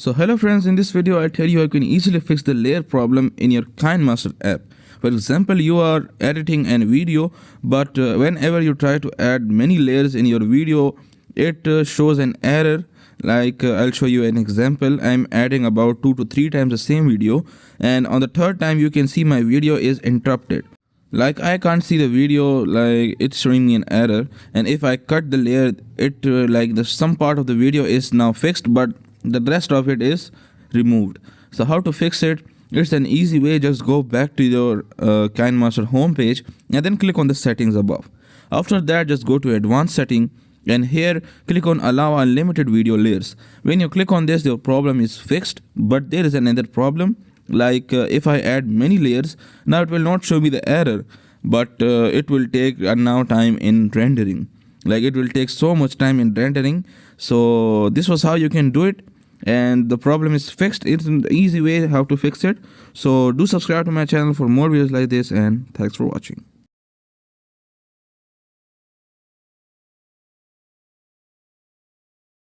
So hello friends, in this video I tell you how you can easily fix the layer problem in your KineMaster app. For example, you are editing a video, but whenever you try to add many layers in your video, it shows an error. Like I'll show you an example. I'm adding about 2 to 3 times the same video, and on the third time you can see my video is interrupted. Like I can't see the video, like it's showing me an error, and if I cut the layer, it like some part of the video is now fixed, but the rest of it is removed. So how to fix it? It's an easy way. Just go back to your KineMaster homepage and then click on the settings above. After that, just go to advanced setting, and here click on allow unlimited video layers. When you click on this, your problem is fixed, but there is another problem. Like if I add many layers, now it will not show me the error, but it will take now time in rendering. Like it will take so much time in rendering. So this was how you can do it, and the problem is fixed. It's an easy way how to fix it. So do subscribe to my channel for more videos like this, and thanks for watching.